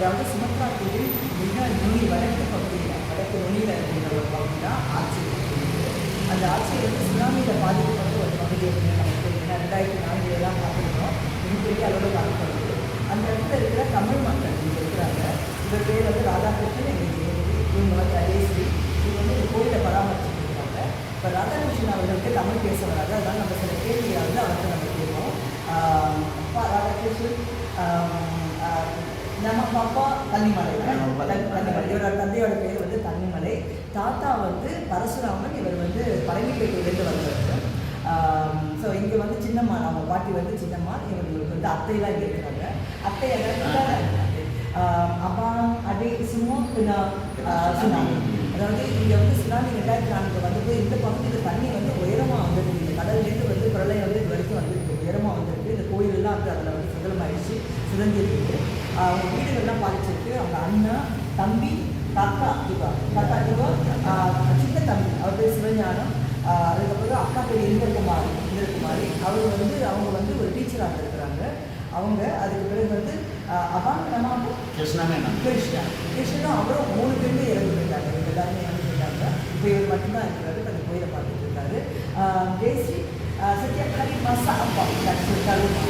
அதாவது சுமத்ரா தீவில் மிக நுனி வடக்கு பகுதியில் வடக்கு நுனியில் இருக்கிற ஒரு பகுதி தான் ஆட்சி. அந்த ஆட்சியை வந்து சுனாமியில் பாதிக்கப்பட்ட ஒரு பகுதி அப்படின்னு நமக்கு தெரியும். 2004 பார்த்துருக்கோம், மிகப்பெரிய அளவில் பாதிக்கப்படுது. அந்த இடத்துல இருக்கிற தமிழ் மக்கள் இங்கே இருக்கிறாங்க. இவர் பேர் வந்து ராதாகிருஷ்ணன், எங்கள் ஜெயந்தி, இவங்க வந்து அஜயஸ்ரீ. இவங்க வந்து இந்த கோயிலை பராமரிச்சுட்டு இருக்காங்க. இப்போ ராதாகிருஷ்ணன் அவர்களுக்கு தமிழ் பேச வராது, அதனால் நம்ம சில கேள்வியை வந்து அவருக்கு நம்ம கேட்போம். அப்பா ராதாகிருஷ்ணன், நம்ம அப்பா தண்ணிமலை, தண்ணிமலை, இவரோட தந்தையோட பேர் வந்து தண்ணிமலை. தாத்தா வந்து பரசுராமன், இவர் வந்து பரங்கிப்பேட்டையிலேருந்து வந்தவர். ஸோ இங்கே வந்து சின்னம்மா, நம்ம பாட்டி வந்து சின்னம்மா, இவங்களுக்கு வந்து அத்தையெல்லாம் இங்கே இருக்கிறாங்க. அத்தை எல்லாம் அப்பா அடே சும்மா சுனாமி, அதாவது இங்கே வந்து சுனாமி 2004 வந்து இந்த பகுதியில் தண்ணி வந்து உயரமாக வந்துருக்கு. இந்த கடல்லேருந்து வந்து பிரளயம் வந்து இது வரைக்கும் வந்துருக்கு, உயரமாக வந்துருக்கு. இந்த கோயிலெல்லாம் வந்து அதில் வந்து சுதலமாயிடுச்சு, சிதஞ்சிருக்கு. அவங்க வீடுகள்லாம் பாதிச்சிருக்கு. அவங்க அண்ணா, தம்பி, தாத்தா சின்ன தம்பி, அவர் பேர் சிவஞானம். அதுக்கப்புறம் அக்கா பேர் இந்திரகுமாரி. அவங்க வந்து ஒரு டீச்சராக இருக்கிறாங்க. அவங்க அதுக்கு பிறகு வந்து கிருஷ்ணா அப்புறம் 3 பேருமே இறந்து போயிட்டாங்க. இவங்க எல்லாருமே இறந்து போயிட்டாங்க. இப்போ இவர் மட்டும்தான் இருக்கிறாரு, அந்த கோயிலை பார்த்துட்டு இருக்காரு. தேசி சத்யா கறி மசா அப்பா கருமா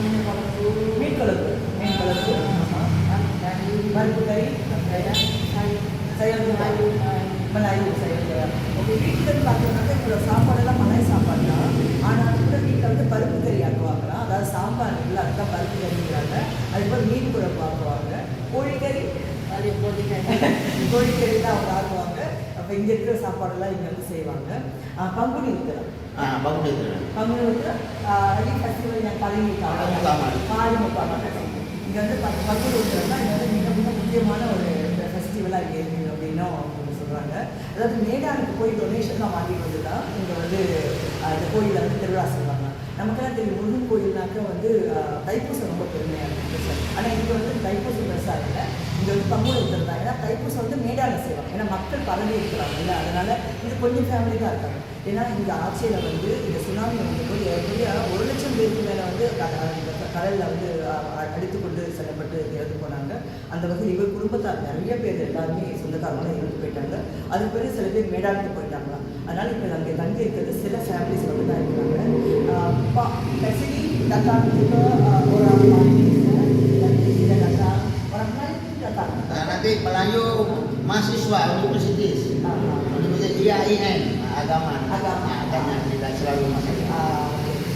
மீன் குழம்பு பருப்பு கறி மலாயு ஓகே. வீட்டில் பார்த்தோம்னாக்கா இவங்களோட சாப்பாடெல்லாம் மலாய் சாப்பாடு தான். ஆனால் கூட வீட்டில் வந்து பருப்பு கறி ஆக்குவாங்களாம். அதாவது சாம்பார் இருக்குல்ல, அதுதான் பருப்பு கறிங்கிறாங்க. அதுக்கப்புறம் மீன் குழம்பு ஆக்குவாங்க. கோழிக்கறி தான் அவங்க ஆக்குவாங்க. அப்போ இங்கே இருக்கிற சாப்பாடெல்லாம் இங்கே வந்து செய்வாங்க. பங்குனி உத்திரம் ஃபெஸ்டிவல் பழனி இங்கே வந்து பங்குனி உத்திரம் தான் இங்கே வந்து மிக மிக முக்கியமான ஒரு ஃபெஸ்டிவலாக இங்கே இருக்குது அப்படின்னும் அவங்க சொல்கிறாங்க. அதாவது மேடானுக்கு போய் டொனேஷன்லாம் வாங்கிட்டு வந்து தான் இங்கே வந்து இந்த கோயிலில் வந்து திருவிழா செய்வாங்க. நமக்கெல்லாம் தெரியும், முருகன் கோயில்னாக்க வந்து தைப்பூசம் ரொம்ப பெருமையாக இருக்குது. ஆனால் இங்கே வந்து தைப்பூசம் பெருசாக இல்லை, இங்கே வந்து பங்குனி உத்திரம் தான். ஏன்னா தைப்பூசம் வந்து மேடானில் செய்வாங்க, ஏன்னா மக்கள் பரவி இருக்கிறாங்க இல்லை, அதனால் இது கொஞ்சம் ஃபேமிலி தான் இருக்காங்க. ஏன்னா இந்த ஆட்சியில் வந்து இந்த சுனாமி வந்தபோது ஏறக்குறைய 1,00,000 பேருக்கு மேலே வந்து கடலில் வந்து அடித்து கொண்டு செல்லப்பட்டு இறந்து போனாங்க. அந்த வகையில் இவர் குடும்பத்தார் நிறைய பேர் எல்லாருமே சொந்தக்காரங்களும் இறந்து போயிட்டாங்க. அதுக்கு பிறகு சில பேர் மேடானுக்கு போயிட்டாங்களா. அதனால் இப்போ அங்கே தங்கி இருக்கிறது சில ஃபேமிலிஸ் மட்டும் தான் இருக்கிறாங்க. Actually, datang juga orang datang. Nanti Melayu mahasiswa universitas, universitas IAIN agama tidak selalu masalah.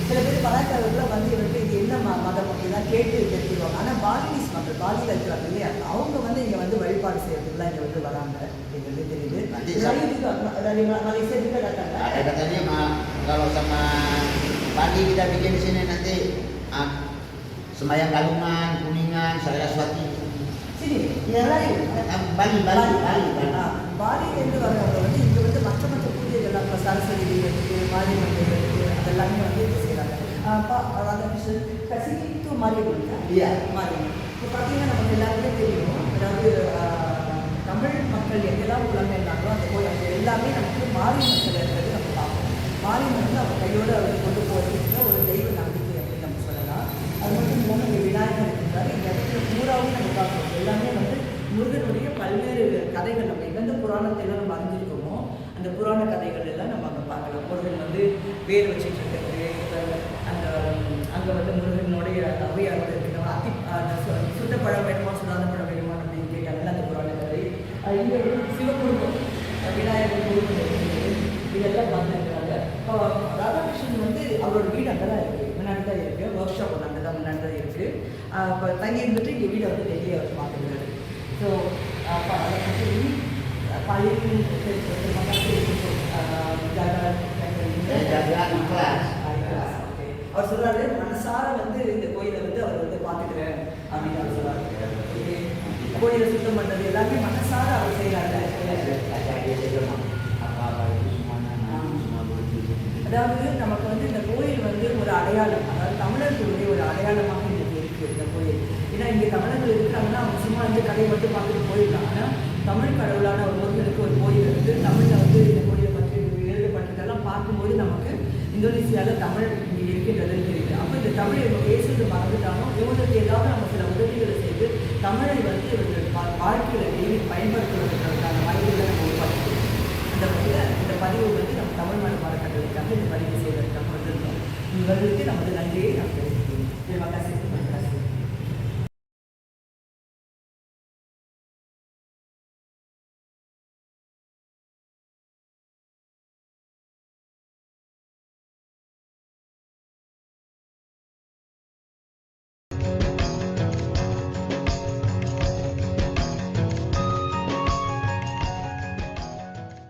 சில பேர் பலாச்சாரத்தில் வந்து இவருக்கு இது என்ன மதம் அப்படிலாம் கேட்டு தெரிஞ்சுக்குவாங்க. ஆனால் பாலினிஸ் மக்கள், பாலியில் இருக்கிறாங்க இல்லையா, அவங்க வந்து இங்கே வந்து வழிபாடு செய்யறதுக்குலாம் இங்கே வந்து வராங்க அப்படிங்கிறது தெரியுது. Malaysia juga datang. Ada katanya kalau sama Bali kita bikin di sini nanti sembahyang Galungan, Kuningan, Saraswati. Sini, yang lain. Bali. பாலியிலேருந்து வரவங்க வந்து இங்கே வந்து மற்ற பூஜைகள்லாம் இப்போ சரஸ்வதி இருக்குது, மாரி மண்டபம் இருக்குது, அதெல்லாமே வந்து இது செய்கிறாங்க. ராதாகிருஷ்ணன் கசித்து மாரியம்மன் மாரியம்மன். இப்போ பார்த்தீங்கன்னா நமக்கு எல்லாருமே தெரியும், அதாவது தமிழ் மக்கள் எங்கெல்லாம் புலம்பெயர்ந்தாங்களோ அந்த கோயில் அவங்க எல்லாமே நமக்கு மாரியம்மன் இருக்கிறது நம்ம பார்ப்போம். மாரியம்மன் வந்து அவங்க கையோடு அவர் கொண்டு போகிறதுக்கு ஒரு தெய்வ நம்பிக்கை அப்படின்னு நம்ம சொல்லலாம். அது மட்டும் இல்லாமல் இங்கே விநாயகர் இருக்கிறார். இந்த இடத்துல பூராவும் நம்ம பார்க்கணும், எல்லாமே வந்து முருகனுடைய பல்வேறு கதைகள் நம்ம எந்தெந்த புராணத்தையெல்லாம் நம்ம அறிஞ்சிருக்கோமோ அந்த புராண கதைகள் எல்லாம் நம்ம அங்கே பார்க்கலாம். முருகன் வந்து வேர் வச்சுட்டு இருக்கிறது, அந்த அங்கே வந்து முருகனுடைய ஔவையாரோட இருக்கணும், சுத்த பழம் வேணுமா சுடாத பழம் வேணுமா அப்படின்னு கேட்டாங்கல்ல அந்த புராண கதை. இங்கே வந்து சிவகுடும்பம், விநாயகர் குடும்பம் இருக்குது, இதெல்லாம் பார்த்துருக்காங்க. இப்போ ராதாகிருஷ்ணன் வந்து அவரோட வீடு அங்கே தான் இருக்குது, முன்னாடி தான் இருக்குது. ஒர்க் ஷாப் ஒன்று அங்கே தான் முன்னாடி தான் இருக்குது. இப்போ தங்கி இருந்துட்டு இங்கே வீடை வந்து டெல்லியை அவர் பார்த்துக்கிறாரு. ஸோ அதை பற்றி paling அவர் சொல்றாரு, மனசார வந்து இந்த கோயிலை வந்து அவர் வந்து பார்த்துக்கிறேன் அப்படின்னு அவர் சொல்றாரு. கோயிலை சுத்தம் பண்றது எல்லாமே மனசார அவர் செய்யறாங்க. அதாவது நமக்கு வந்து இந்த கோயில் வந்து ஒரு அடையாளம், அதாவது தமிழர்களுடைய ஒரு அடையாளமாக இன்னைக்கு இருக்கு இந்த கோயில். ஏன்னா இங்கே தமிழர்கள் இருக்கிறாங்கன்னா அவங்க சும்மா வந்து கடையை மட்டும் பார்த்துட்டு போயிடலாம். ஆனால் தமிழ் கடவுளான ஒரு முருகனுக்கு ஒரு கோயில் இருக்குது. தமிழில் வந்து இந்த கோயிலை பற்றி எழுதப்பட்டதெல்லாம் பார்க்கும்போது நமக்கு இந்தோனேசியாவில் தமிழ் இங்கே இருக்கின்றதுன்னு தெரியுது. அப்போ இந்த தமிழ் இவங்க பேசுறது மறந்துட்டாலும் இவங்களுக்கு ஏதாவது நம்ம சில உதவிகளை செய்து தமிழை வந்து இவர்கள் வாழ்க்கையில் டெய்லி பயன்படுத்துவதற்கான வாய்ப்புகளை நம்ம உருவாக்கி அந்த வகையில் இந்த பதிவு வந்து நம்ம தமிழ்நாடு பாடக்கட்டளைக்காக இந்த பதிவு செய்வதற்காக வந்திருக்கோம். இவர்களுக்கு நமது நன்றியை நாம் தெரிவிக்கிறோம்.